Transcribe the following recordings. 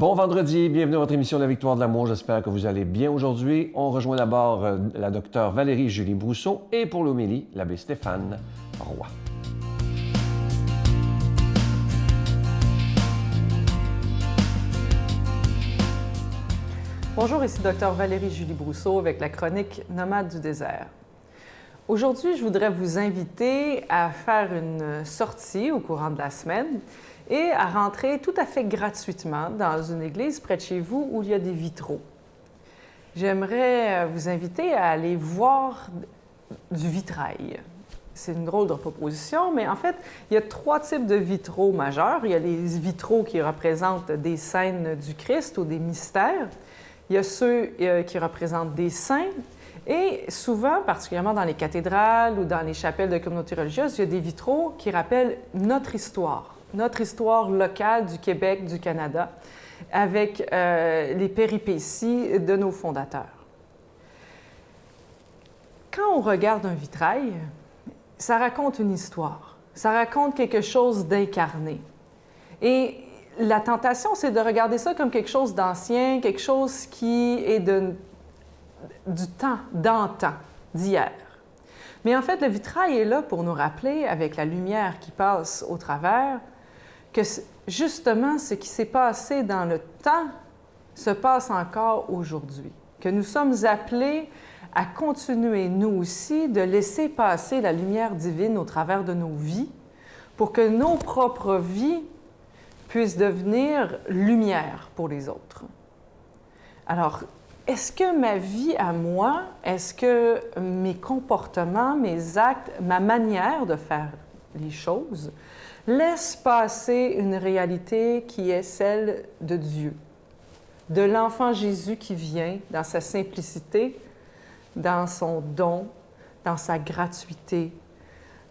Bon vendredi, bienvenue à votre émission de la Victoire de l'amour. J'espère que vous allez bien aujourd'hui. On rejoint d'abord la docteure Valérie Julie Brousseau et pour l'homélie, l'abbé Stéphane Roy. Bonjour, ici Dr Valérie Julie Brousseau avec la chronique Nomade du désert. Aujourd'hui, je voudrais vous inviter à faire une sortie au courant de la semaine et à rentrer tout à fait gratuitement dans une église près de chez vous où il y a des vitraux. J'aimerais vous inviter à aller voir du vitrail. C'est une drôle de proposition, mais en fait, il y a trois types de vitraux majeurs. Il y a les vitraux qui représentent des scènes du Christ ou des mystères. Il y a ceux qui représentent des saints. Et souvent, particulièrement dans les cathédrales ou dans les chapelles de communautés religieuses, il y a des vitraux qui rappellent notre histoire locale du Québec, du Canada, avec les péripéties de nos fondateurs. Quand on regarde un vitrail, ça raconte une histoire, ça raconte quelque chose d'incarné. Et la tentation, c'est de regarder ça comme quelque chose d'ancien, quelque chose qui est du temps, d'antan, d'hier. Mais en fait, le vitrail est là pour nous rappeler, avec la lumière qui passe au travers, que justement, ce qui s'est passé dans le temps se passe encore aujourd'hui. Que nous sommes appelés à continuer, nous aussi, de laisser passer la lumière divine au travers de nos vies pour que nos propres vies puissent devenir lumière pour les autres. Alors, est-ce que ma vie à moi, est-ce que mes comportements, mes actes, ma manière de faire les choses laissent passer une réalité qui est celle de Dieu, de l'enfant Jésus qui vient dans sa simplicité, dans son don, dans sa gratuité,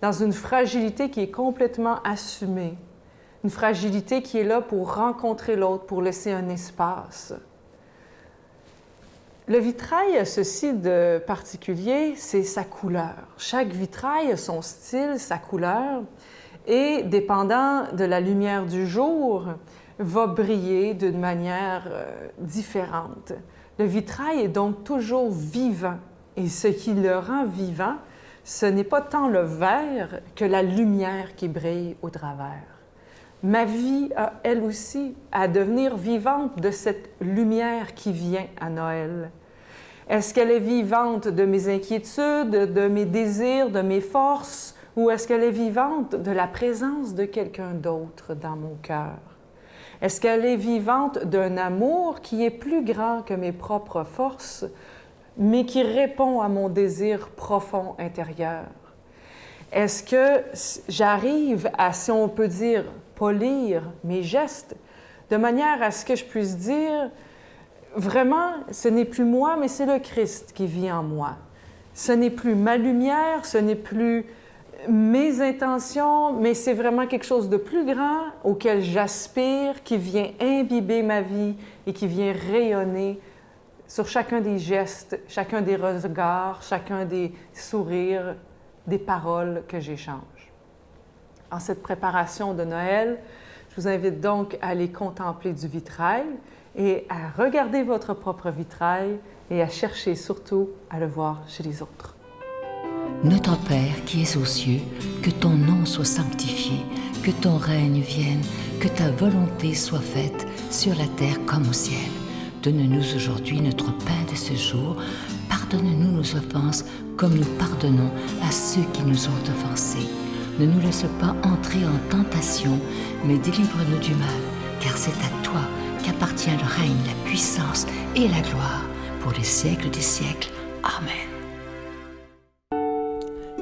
dans une fragilité qui est complètement assumée, une fragilité qui est là pour rencontrer l'autre, pour laisser un espace. Le vitrail a ceci de particulier, c'est sa couleur. Chaque vitrail a son style, sa couleur, et dépendant de la lumière du jour, va briller d'une manière différente. Le vitrail est donc toujours vivant, et ce qui le rend vivant, ce n'est pas tant le verre que la lumière qui brille au travers. Ma vie a, elle aussi, à devenir vivante de cette lumière qui vient à Noël. Est-ce qu'elle est vivante de mes inquiétudes, de mes désirs, de mes forces, ou est-ce qu'elle est vivante de la présence de quelqu'un d'autre dans mon cœur? Est-ce qu'elle est vivante d'un amour qui est plus grand que mes propres forces, mais qui répond à mon désir profond intérieur? Est-ce que j'arrive à, si on peut dire, polir mes gestes, de manière à ce que je puisse dire, vraiment, ce n'est plus moi, mais c'est le Christ qui vit en moi. Ce n'est plus ma lumière, ce n'est plus mes intentions, mais c'est vraiment quelque chose de plus grand auquel j'aspire, qui vient imbiber ma vie et qui vient rayonner sur chacun des gestes, chacun des regards, chacun des sourires, des paroles que j'échange. En cette préparation de Noël, je vous invite donc à aller contempler du vitrail et à regarder votre propre vitrail et à chercher surtout à le voir chez les autres. Notre Père qui es aux cieux, que ton nom soit sanctifié, que ton règne vienne, que ta volonté soit faite sur la terre comme au ciel. Donne-nous aujourd'hui notre pain de ce jour. Pardonne-nous nos offenses comme nous pardonnons à ceux qui nous ont offensés. Ne nous laisse pas entrer en tentation, mais délivre-nous du mal, car c'est à toi qu'appartient le règne, la puissance et la gloire pour les siècles des siècles. Amen.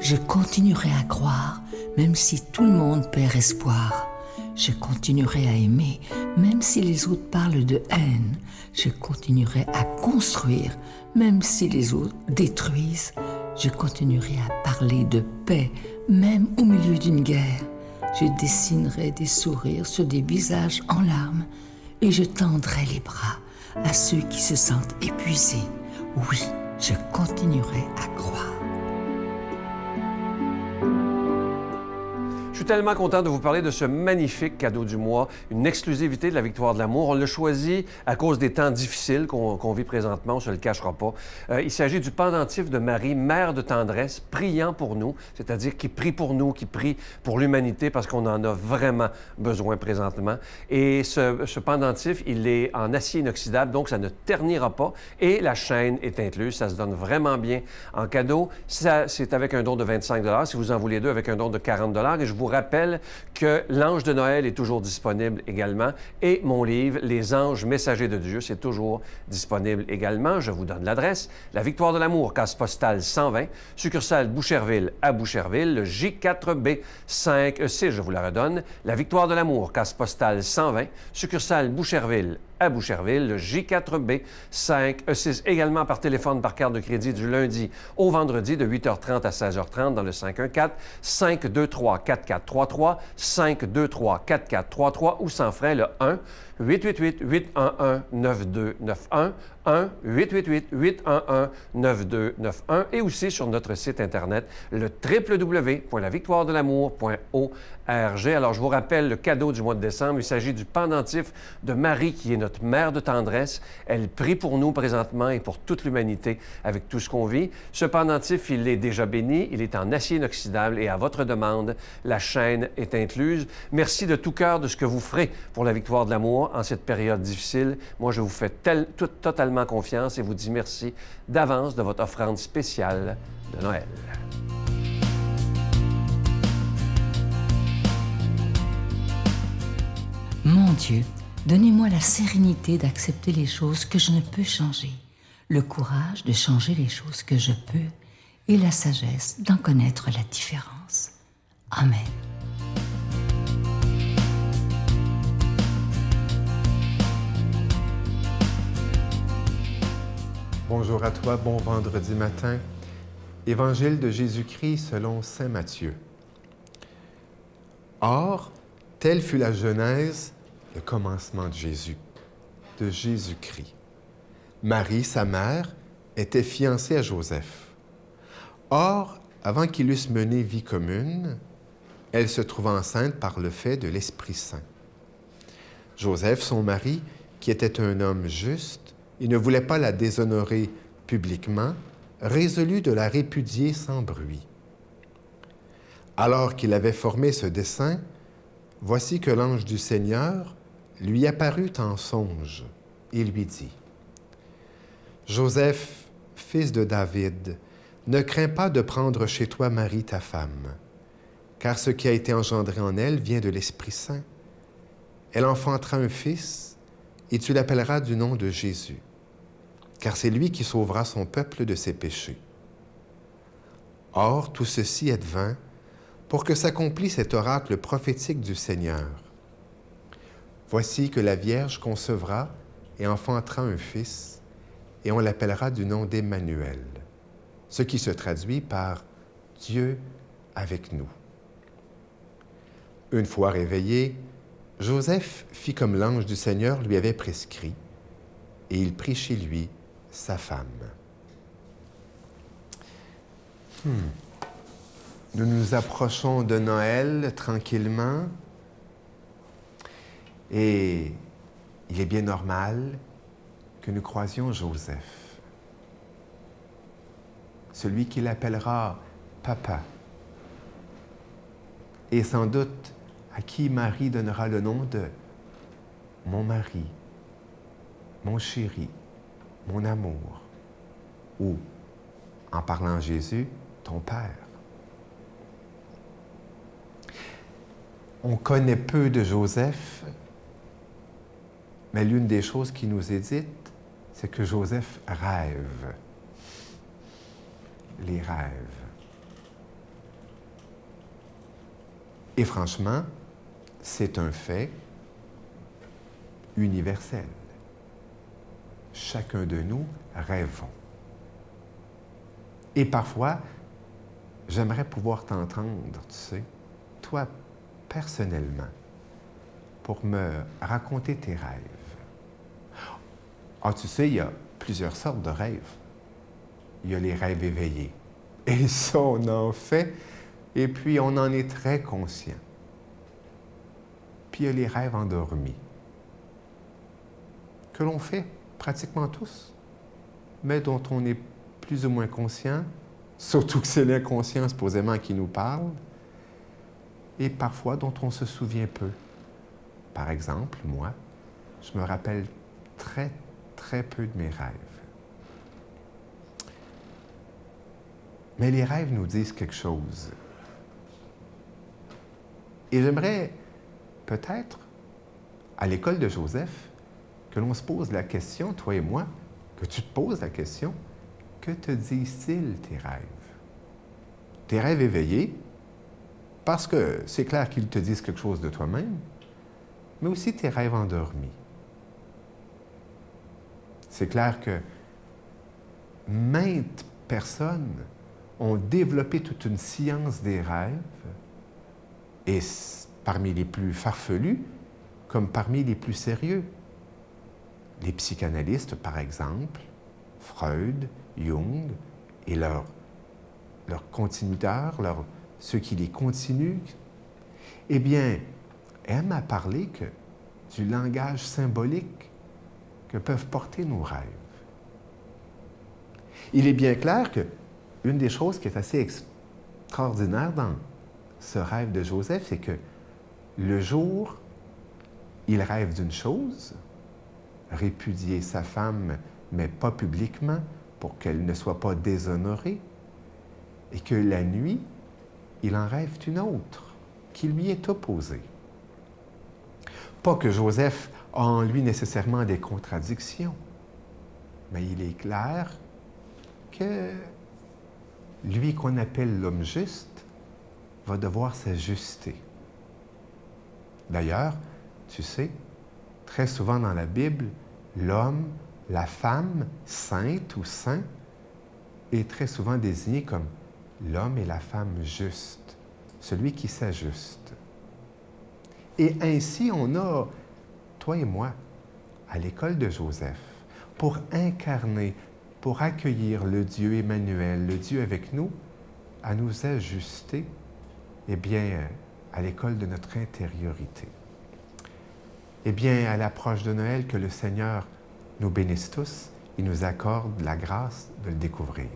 Je continuerai à croire, même si tout le monde perd espoir. Je continuerai à aimer, même si les autres parlent de haine. Je continuerai à construire, même si les autres détruisent. Je continuerai à parler de paix, même au milieu d'une guerre. Je dessinerai des sourires sur des visages en larmes et je tendrai les bras à ceux qui se sentent épuisés. Oui, je continuerai à croire. Je tellement content de vous parler de ce magnifique cadeau du mois, une exclusivité de la Victoire de l'amour. On l'a choisi à cause des temps difficiles qu'on vit présentement, on ne se le cachera pas. Il s'agit du pendentif de Marie, mère de tendresse, priant pour nous, c'est-à-dire qui prie pour nous, qui prie pour l'humanité parce qu'on en a vraiment besoin présentement. Et ce pendentif, il est en acier inoxydable, donc ça ne ternira pas et la chaîne est incluse. Ça se donne vraiment bien en cadeau. C'est avec un don de 25 $. Si vous en voulez deux, avec un don de 40 $. Et je vous rappelle que l'Ange de Noël est toujours disponible également. Et mon livre, Les Anges Messagers de Dieu, c'est toujours disponible également. Je vous donne l'adresse. La Victoire de l'amour, case postale 120, succursale Boucherville à Boucherville, le J4B 5E6, je vous la redonne. La Victoire de l'amour, case postale 120, succursale Boucherville à Boucherville, le J4B 5E6, également par téléphone, par carte de crédit du lundi au vendredi de 8h30 à 16h30 dans le 514-523-4433, 523-4433 ou sans frais le 1-888-811-9291, 1-888-811-9291 et aussi sur notre site Internet, le www.lavictoiredelamour.org. Alors, je vous rappelle le cadeau du mois de décembre. Il s'agit du pendentif de Marie, qui est notre mère de tendresse. Elle prie pour nous présentement et pour toute l'humanité avec tout ce qu'on vit. Ce pendentif, il est déjà béni. Il est en acier inoxydable et à votre demande, la chaîne est incluse. Merci de tout cœur de ce que vous ferez pour la Victoire de l'amour en cette période difficile. Moi, je vous fais totalement confiance et vous dis merci d'avance de votre offrande spéciale de Noël. Mon Dieu, donnez-moi la sérénité d'accepter les choses que je ne peux changer, le courage de changer les choses que je peux et la sagesse d'en connaître la différence. Amen. Bonjour à toi, bon vendredi matin. Évangile de Jésus-Christ selon saint Matthieu. Or, telle fut la genèse, le commencement de Jésus, de Jésus-Christ. Marie, sa mère, était fiancée à Joseph. Or, avant qu'ils eussent mené vie commune, elle se trouva enceinte par le fait de l'Esprit Saint. Joseph, son mari, qui était un homme juste, il ne voulait pas la déshonorer publiquement, résolut de la répudier sans bruit. Alors qu'il avait formé ce dessein, voici que l'ange du Seigneur lui apparut en songe et lui dit : « Joseph, fils de David, ne crains pas de prendre chez toi Marie ta femme, car ce qui a été engendré en elle vient de l'Esprit Saint. Elle enfantera un fils, et tu l'appelleras du nom de Jésus, car c'est lui qui sauvera son peuple de ses péchés. Or, tout ceci advint pour que s'accomplisse cet oracle prophétique du Seigneur. Voici que la Vierge concevra et enfantera un fils, et on l'appellera du nom d'Emmanuel, ce qui se traduit par Dieu avec nous. Une fois réveillé, Joseph fit comme l'ange du Seigneur lui avait prescrit, et il prit chez lui sa femme. Nous nous approchons de Noël tranquillement et il est bien normal que nous croisions Joseph, celui qui l'appellera Papa, et sans doute à qui Marie donnera le nom de mon mari, mon chéri, mon amour, ou, en parlant à Jésus, ton Père. On connaît peu de Joseph, mais l'une des choses qui nous est dite, c'est que Joseph rêve. Les rêves. Et franchement, c'est un fait universel. Chacun de nous rêvons. Et parfois, j'aimerais pouvoir t'entendre, tu sais, toi, personnellement, pour me raconter tes rêves. Ah, tu sais, il y a plusieurs sortes de rêves. Il y a les rêves éveillés. Et ça, on en fait, et puis on en est très conscient. puis il y a les rêves endormis, que l'on fait pratiquement tous, mais dont on est plus ou moins conscient, surtout que c'est l'inconscient supposément qui nous parle, et parfois dont on se souvient peu. Par exemple, moi, je me rappelle très, très peu de mes rêves. Mais les rêves nous disent quelque chose. Et j'aimerais peut-être, à l'école de Joseph, que l'on se pose la question, toi et moi, que tu te poses la question, que te disent-ils tes rêves? Tes rêves éveillés, parce que c'est clair qu'ils te disent quelque chose de toi-même, mais aussi tes rêves endormis. C'est clair que maintes personnes ont développé toute une science des rêves, et parmi les plus farfelus, comme parmi les plus sérieux. Les psychanalystes, par exemple, Freud, Jung, et leurs continuateurs, ceux qui les continuent, eh bien, aiment à parler du langage symbolique que peuvent porter nos rêves. Il est bien clair qu'une des choses qui est assez extraordinaire dans ce rêve de Joseph, c'est que le jour, il rêve d'une chose, répudier sa femme, mais pas publiquement, pour qu'elle ne soit pas déshonorée, et que la nuit, il en rêve d'une autre, qui lui est opposée. Pas que Joseph a en lui nécessairement des contradictions, mais il est clair que lui qu'on appelle l'homme juste va devoir s'ajuster. D'ailleurs, tu sais, très souvent dans la Bible, l'homme, la femme, sainte ou saint, est très souvent désigné comme l'homme et la femme juste, celui qui s'ajuste. Et ainsi, on a, toi et moi, à l'école de Joseph, pour incarner, pour accueillir le Dieu Emmanuel, le Dieu avec nous, à nous ajuster, eh bien, à l'école de notre intériorité. Eh bien, à l'approche de Noël, que le Seigneur nous bénisse tous et nous accorde la grâce de le découvrir.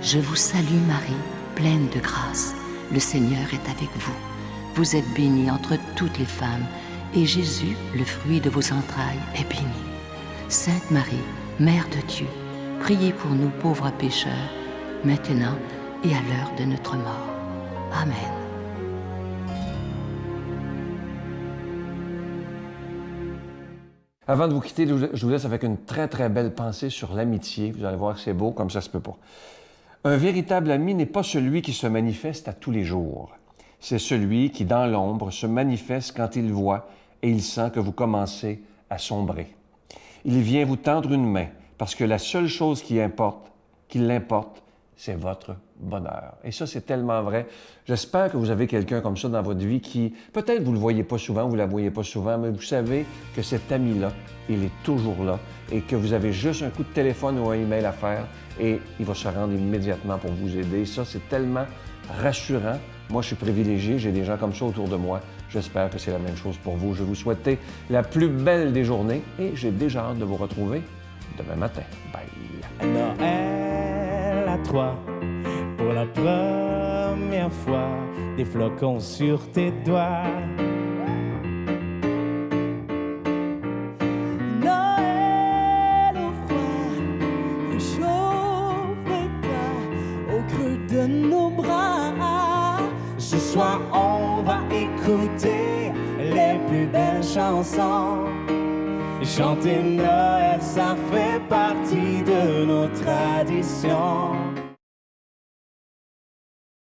Je vous salue Marie, pleine de grâce. Le Seigneur est avec vous. Vous êtes bénie entre toutes les femmes, et Jésus, le fruit de vos entrailles, est béni. Sainte Marie, Mère de Dieu, priez pour nous pauvres pécheurs, maintenant et à l'heure de notre mort. Amen. Avant de vous quitter, je vous laisse avec une très, très belle pensée sur l'amitié. Vous allez voir que c'est beau, comme ça se peut pas. Un véritable ami n'est pas celui qui se manifeste à tous les jours. C'est celui qui, dans l'ombre, se manifeste quand il voit et il sent que vous commencez à sombrer. Il vient vous tendre une main parce que la seule chose qui l'importe, c'est votre bonheur. Et ça, c'est tellement vrai. J'espère que vous avez quelqu'un comme ça dans votre vie qui, peut-être vous ne le voyez pas souvent, vous ne la voyez pas souvent, mais vous savez que cet ami-là, il est toujours là et que vous avez juste un coup de téléphone ou un email à faire et il va se rendre immédiatement pour vous aider. Ça, c'est tellement rassurant. Moi, je suis privilégié, j'ai des gens comme ça autour de moi. J'espère que c'est la même chose pour vous. Je vais vous souhaiter la plus belle des journées et j'ai déjà hâte de vous retrouver demain matin. Bye! Noël à toi, pour la première fois, des flocons sur tes doigts. Noël au froid, réchauffe-toi au creux de nos bras. Ce soir, on va écouter les plus belles chansons. Chanter Noël, ça fait partie de nos traditions.